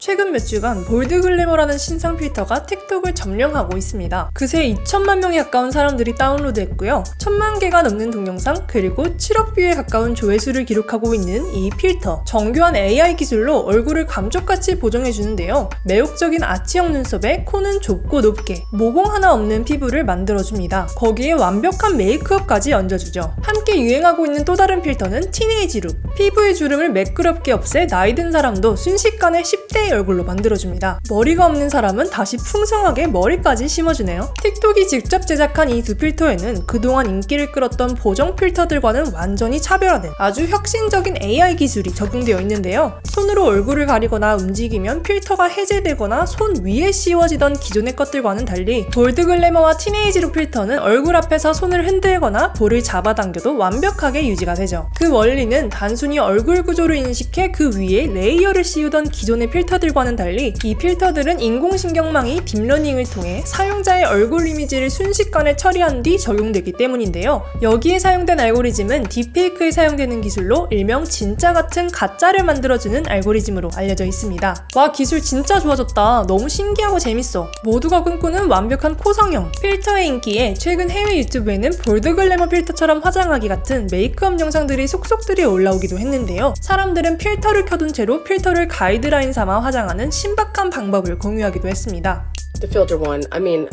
최근 몇 주간 볼드 글래머라는 신상 필터가 틱톡을 점령하고 있습니다. 그새 2천만 명에 가까운 사람들이 다운로드했고요. 1000만 개가 넘는 동영상 그리고 7억 뷰에 가까운 조회수를 기록하고 있는 이 필터. 정교한 AI 기술로 얼굴을 감쪽같이 보정해주는데요. 매혹적인 아치형 눈썹에 코는 좁고 높게 모공 하나 없는 피부를 만들어줍니다. 거기에 완벽한 메이크업까지 얹어주죠. 함께 유행하고 있는 또 다른 필터는 티네이지 룩. 피부의 주름을 매끄럽게 없애 나이 든 사람도 순식간에 10대의 얼굴로 만들어줍니다. 머리가 없는 사람은 다시 풍성하게 머리까지 심어주네요. 틱톡이 직접 제작한 이 두 필터에는 그동안 인기를 끌었던 보정 필터들과는 완전히 차별화된 아주 혁신적인 AI 기술이 적용되어 있는데요. 손으로 얼굴을 가리거나 움직이면 필터가 해제되거나 손 위에 씌워지던 기존의 것들과는 달리 볼드 글래머와 티네이지 룩 필터는 얼굴 앞에서 손을 흔들거나 볼을 잡아당겨도 완벽하게 유지가 되죠. 그 원리는 단순히 얼굴 구조를 인식해 그 위에 레이어를 씌우던 기존의 필터들과는 달리 이 필터들은 인공신경망이 딥러닝을 통해 사용자의 얼굴 이미지를 순식간에 처리한 뒤 적용되기 때문인데요. 여기에 사용된 알고리즘은 딥페이크에 사용되는 기술로 일명 진짜 같은 가짜를 만들어주는 알고리즘으로 알려져 있습니다. 와, 기술 진짜 좋아졌다. 너무 신기하고 재밌어. 모두가 꿈꾸는 완벽한 코 성형. 필터의 인기에 최근 해외 유튜브에는 볼드 글래머 필터처럼 화장하기 같은 메이크업 영상들이 속속들이 올라오기도 했는데요. 사람들은 필터를 켜둔 채로 필터를 가이드라인 삼아 화장하는 신박한 방법을 공유하기도 했습니다. The filter one, I mean,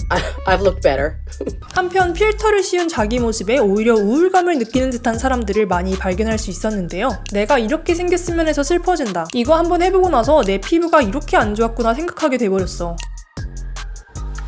I've looked better. 한편 필터를 씌운 자기 모습에 오히려 우울감을 느끼는 듯한 사람들을 많이 발견할 수 있었는데요. 내가 이렇게 생겼으면 해서 슬퍼진다. 이거 한번 해보고 나서 내 피부가 이렇게 안 좋았구나 생각하게 돼버렸어.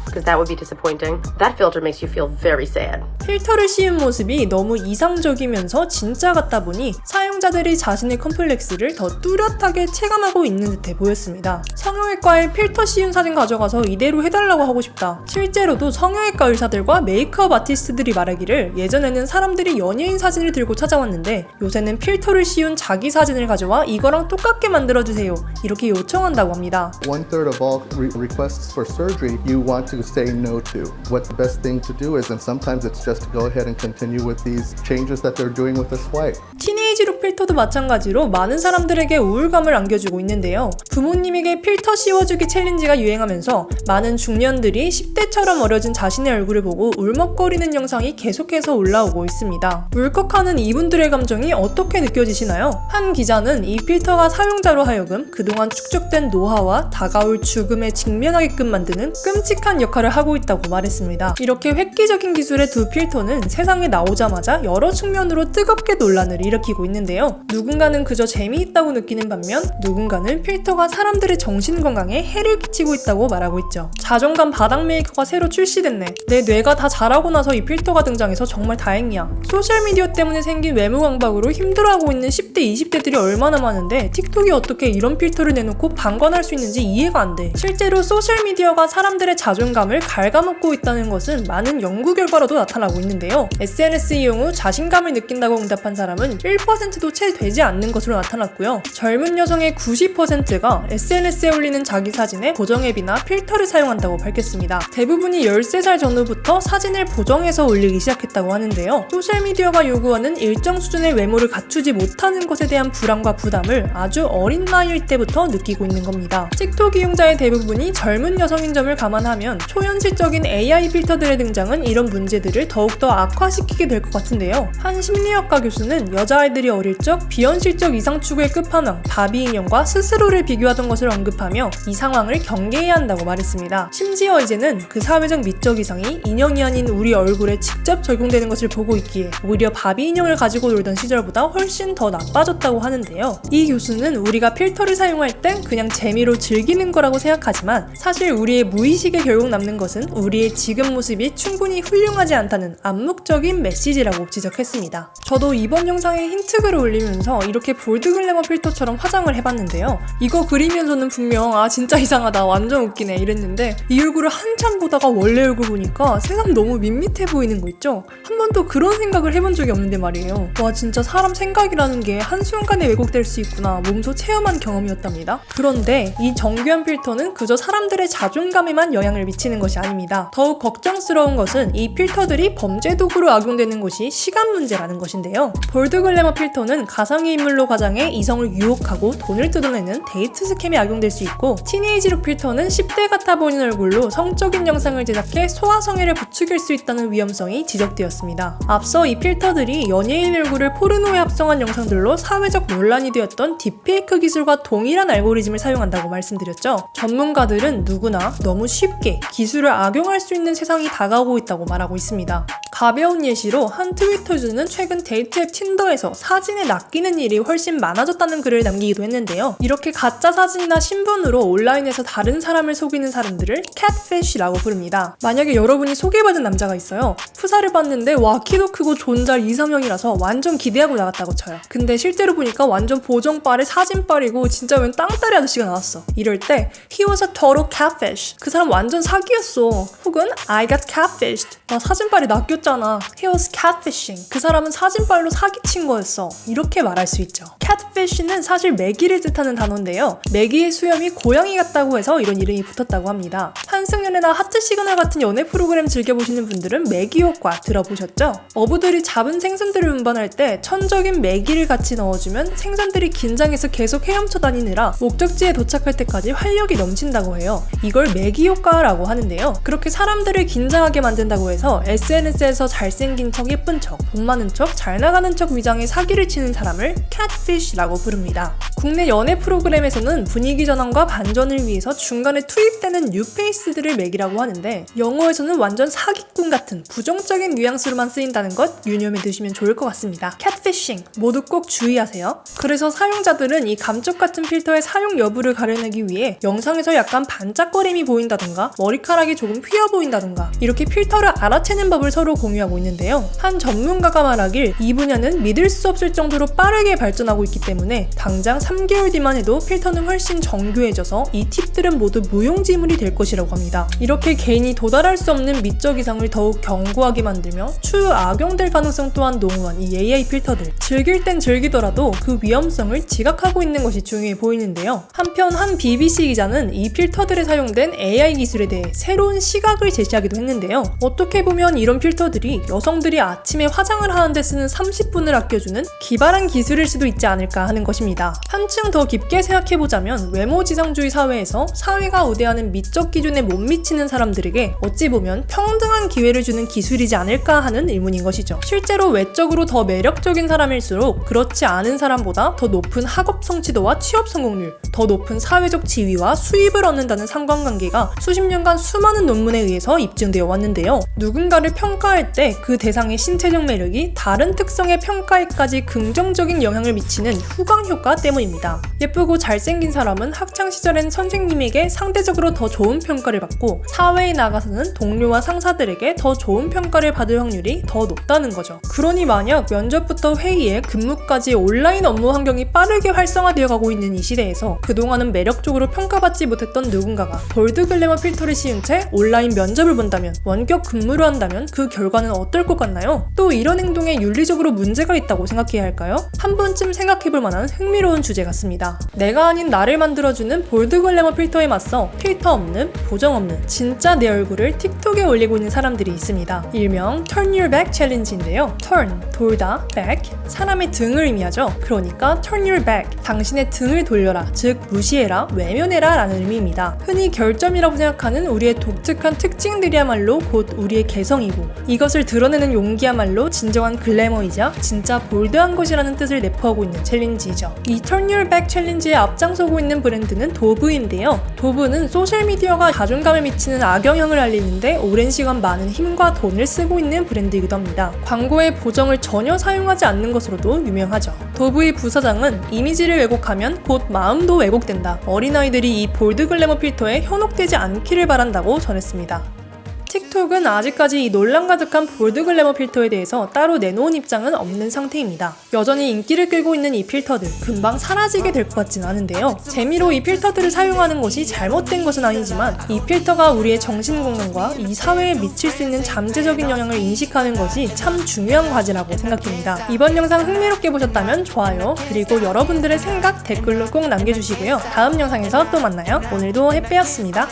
Because that would be disappointing. That filter makes you feel very sad. 필터를 씌운 모습이 너무 이상적이면서 진짜 같다 보니 사용자들이 자신의 컴플렉스를 더 뚜렷하게 체감하고 있는 듯해 보였습니다. 성형외과에 필터 씌운 사진 가져가서 이대로 해달라고 하고 싶다. 실제로도 성형외과 의사들과 메이크업 아티스트들이 말하기를 예전에는 사람들이 연예인 사진을 들고 찾아왔는데 요새는 필터를 씌운 자기 사진을 가져와 이거랑 똑같게 만들어주세요. 이렇게 요청한다고 합니다. 1/3 of all requests for surgery you want to say no to. What the best thing to do is, and sometimes it's just to go ahead and continue with these changes that they're doing with the swipe. 티네이지 룩 필터도 마찬가지로 많은 사람들에게 우울감을 안겨주고 있는데요. 부모님에게 필터 씌워주기 챌린지가 유행하면서 많은 중년들이 10대처럼 어려진 자신의 얼굴을 보고 울먹거리는 영상이 계속해서 올라오고 있습니다. 울컥하는 이분들의 감정이 어떻게 느껴지시나요? 한 기자는 이 필터가 사용자로 하여금 그동안 축적된 노화와 다가올 죽음에 직면하게끔 만드는 끔찍한 역할을 하고 있다고 말했습니다. 이렇게 획기적인 기술의 두 필터는 세상에 나오자마자 여러 측면으로 뜨겁게 논란을 일으키고 있는데요. 누군가는 그저 재미있다고 느끼는 반면 누군가는 필터가 사람들의 정신건강에 해를 끼치고 있다고 말하고 있죠. 자존감 바닥 메이커가 새로 출시됐네. 내 뇌가 다 자라고 나서 이 필터가 등장해서 정말 다행이야. 소셜미디어 때문에 생긴 외모 강박으로 힘들어하고 있는 10대, 20대들이 얼마나 많은데 틱톡이 어떻게 이런 필터를 내놓고 방관할 수 있는지 이해가 안 돼. 실제로 소셜미디어가 사람들의 자존감을 갉아먹고 있다는 것은 많은 연구 결과로도 나타나고 있는데요. SNS 이용 후 자신감을 느낀다고 응답한 사람은 1%도 채 되지 않는 것으로 나타났고요. 젊은 여성의 90%가 SNS에 올리는 자기 사진에 보정 앱이나 필터를 사용한다고 밝혔습니다. 대부분이 13살 전후부터 사진을 보정해서 올리기 시작했다고 하는데요. 소셜미디어가 요구하는 일정 수준의 외모를 갖추지 못하는 것에 대한 불안과 부담을 아주 어린 나이일 때부터 느끼고 있는 겁니다. 틱톡 이용자의 대부분이 젊은 여성인 점을 감안하면 초현실적인 AI 필터들의 등장은 이런 문제들을 더욱더 악화시키게 될 것 같은데요. 한 심리학과 교수는 여자아이들이 어릴 적 비현실적 이상 추구의 끝판왕 바비 인형과 스스로를 비교하던 것을 언급하며 이 상황을 경계해야 한다고 말했습니다. 심지어 이제는 그 사회적 미적 이상이 인형이 아닌 우리 얼굴에 직접 적용되는 것을 보고 있기에 오히려 바비 인형을 가지고 놀던 시절보다 훨씬 더 나빠졌다고 하는데요. 이 교수는 우리가 필터를 사용할 땐 그냥 재미로 즐기는 거라고 생각하지만 사실 우리의 무의식에 결국 남는 것은 우리의 지금 모습이 충분히 훌륭하지 않다는 암묵적인 메시지라고 지적했습니다. 저도 이번 영상에 힌트글을 올리면서 이렇게 볼드 글래머 필터처럼 화장을 해봤는데요. 이거 그리면서는 분명 진짜 이상하다, 완전 웃기네 이랬는데 이 얼굴을 한참 보다가 원래 얼굴 보니까 세상 너무 밋밋해 보이는 거 있죠? 한 번도 그런 생각을 해본 적이 없는데 말이에요. 와, 진짜 사람 생각이라는 게 한순간에 왜곡될 수 있구나 몸소 체험한 경험이었답니다. 그런데 이 정교한 필터는 그저 사람들의 자존감에만 영향을 미치는 것이 아닙니다. 더욱 걱정스러운 것은 이 필터들이 범죄 도구로 악용되는 것이 시간 문제라는 것인데요. 볼드 글래머 필터는 가상의 인물로 가장해 이성을 유혹하고 돈을 뜯어내는 데이트 스캠에 악용될 수 있고, 티네이지룩 필터는 10대 같아 보이는 얼굴로 성적인 영상을 제작해 소아성애를 부추길 수 있다는 위험성이 지적되었습니다. 앞서 이 필터들이 연예인 얼굴을 포르노에 합성한 영상들로 사회적 논란이 되었던 딥페이크 기술과 동일한 알고리즘을 사용한다고 말씀드렸죠. 전문가들은 누구나 너무 쉽게 기술을 악용할 수 있는 세상이 다가오고 있다고 말하고 있습니다. 가벼운 예시로 한 트위터 유저는 최근 데이트 앱 틴더에서 사진에 낚이는 일이 훨씬 많아졌다는 글을 남기기도 했는데요. 이렇게 가짜 사진이나 신분으로 온라인에서 다른 사람을 속이는 사람들을 catfish라고 부릅니다. 만약에 여러분이 소개받은 남자가 있어요. 프사를 봤는데 와 키도 크고 존잘 이상형이라서 완전 기대하고 나갔다고 쳐요. 근데 실제로 보니까 완전 보정빨에 사진빨이고 진짜 웬 땅따리 아저씨가 나왔어. 이럴 때 he was a total catfish. 그 사람 완전 사기였어. 혹은 I got catfished. 나 사진빨이 낚였잖아. He was catfishing. 그 사람은 사진빨로 사기친 거였어. 이렇게 말할 수 있죠. catfish는 사실 매기를 뜻하는 단어인데요. 매기의 수염이 고양이 같다고 해서 이런 이름이 붙었다고 합니다. 환승연애나 하트 시그널 같은 연애 프로그램 즐겨보시는 분들은 매기 효과 들어보셨죠? 어부들이 잡은 생선들을 운반할 때 천적인 매기를 같이 넣어주면 생선들이 긴장해서 계속 헤엄쳐 다니느라 목적지에 도착할 때까지 활력이 넘친다고 해요. 이걸 매기 효과라고 하는데요. 그렇게 사람들을 긴장하게 만든다고 해서 SNS에서 잘생긴 척, 예쁜 척, 돈 많은 척, 잘 나가는 척 위장해 사기를 치는 사람을 catfish라고 부릅니다. 국내 연애 프로그램에서는 분위기 전환과 반전을 위해서 중간에 투입되는 뉴페이스들을 매기라고 하는데, 영어에서는 완전 사기꾼 같은 부정적인 뉘앙스로만 쓰인다는 것 유념해 두시면 좋을 것 같습니다. catfishing 모두 꼭 주의하세요. 그래서 사용자들은 이 감쪽 같은 필터의 사용 여부를 가려내기 위해 영상에서 약간 반짝거림이 보인다던가 머리카락이 조금 휘어 보인다던가 이렇게 필터를 알아채는 법을 서로 공유하고 있는데요. 한 전문가가 말하길 이 분야는 믿을 수 없을 정도로 빠르게 발전하고 있기 때문에 당장 3개월 뒤만 해도 필터는 훨씬 정교해져서 이 팁들은 모두 무용지물이 될 것이라고 합니다. 이렇게 개인이 도달할 수 없는 미적 이상을 더욱 견고하게 만들며 추후 악용될 가능성 또한 농후한 이 AI 필터들. 즐길 땐 즐기더라도 그 위험성을 지각하고 있는 것이 중요해 보이는데요. 한편 한 BBC 기자는 이 필터들에 사용된 AI 기술에 대해 새로운 시각을 제시하기도 했는데요. 어떻게 보면 이런 필터들이 여성들이 아침에 화장을 하는데 쓰는 30분을 아껴주는 기발한 기술일 수도 있지 않을까 하는 것입니다. 한층 더 깊게 생각해보자면 외모지상주의 사회에서 사회가 우대하는 미적 기준에 못 미치는 사람들에게 어찌 보면 평등한 기회를 주는 기술이지 않을까 하는 의문인 것이죠. 실제로 외적으로 더 매력적인 사람일수록 그렇지 않은 사람보다 더 높은 학업 성취도와 취업 성공률, 더 높은 사회적 지위와 수입을 얻는다는 상관관계가 수십 년간 수많은 논문에 의해서 입증되어 왔는데요. 누군가를 평가할 때 그 대상의 신체적 매력이 다른 특성의 평가에까지 긍정적인 영향을 미치는 후광 효과 때문입니다. 예쁘고 잘생긴 사람은 학창시절엔 선생님에게 상대적으로 더 좋은 평가를 받고 사회에 나가서는 동료와 상사들에게 더 좋은 평가를 받을 확률이 더 높다는 거죠. 그러니 만약 면접부터 회의에 근무까지 온라인 업무 환경이 빠르게 활성화되어 가고 있는 이 시대에서 그동안은 매력적으로 평가받지 못했던 누군가가 볼드 글래머 필터를 씌운 채 온라인 면접을 본다면, 원격 근무를 한다면 그 결과는 어떨 것 같나요? 또 이런 행동에 윤리적으로 문제가 있다고 생각해야 할까요? 한 번쯤 생각해볼 만한 흥미로운 주제 같습니다. 내가 아닌 나를 만들어주는 볼드 글래머 필터에 맞서 필터 없는, 보정 없는 진짜 내 얼굴을 틱톡에 올리고 있는 사람들이 있습니다. 일명 Turn Your Back 챌린지인데요. Turn, 돌다, back, 사람의 등을 의미하죠. 그러니까 Turn Your Back, 당신의 등을 돌려라, 즉 무시해라, 외면해라 라는 의미입니다. 흔히 결점이라고 생각하는 우리의 독특한 특징들이야말로 곧 우리의 개성이고, 이것을 드러내는 용기야말로 진정한 글래머이자 진짜 볼드한 것이라는 뜻을 내포하고 있는 챌린지이죠. 이 Turn Your Back 챌린지에 앞장서고 있는 브랜드는 도브인데요. 도브는 소셜미디어가 자존감에 미치는 악영향을 알리는데 오랜 시간 많은 힘과 돈을 쓰고 있는 브랜드이기도 합니다. 광고의 보정을 전혀 사용하지 않는 것으로도 유명하죠. 도브의 부사장은 이미지를 왜곡하면 곧 마음도 왜곡된다. 어린아이들이 이 볼드 글래머 필터에 현혹되지 않기를 바란다고 전했습니다. 틱톡은 아직까지 이 논란 가득한 볼드 글래머 필터에 대해서 따로 내놓은 입장은 없는 상태입니다. 여전히 인기를 끌고 있는 이 필터들 금방 사라지게 될 것 같진 않은데요. 재미로 이 필터들을 사용하는 것이 잘못된 것은 아니지만 이 필터가 우리의 정신 건강과 이 사회에 미칠 수 있는 잠재적인 영향을 인식하는 것이 참 중요한 과제라고 생각합니다. 이번 영상 흥미롭게 보셨다면 좋아요, 그리고 여러분들의 생각 댓글로 꼭 남겨주시고요. 다음 영상에서 또 만나요. 오늘도 햇빼였습니다.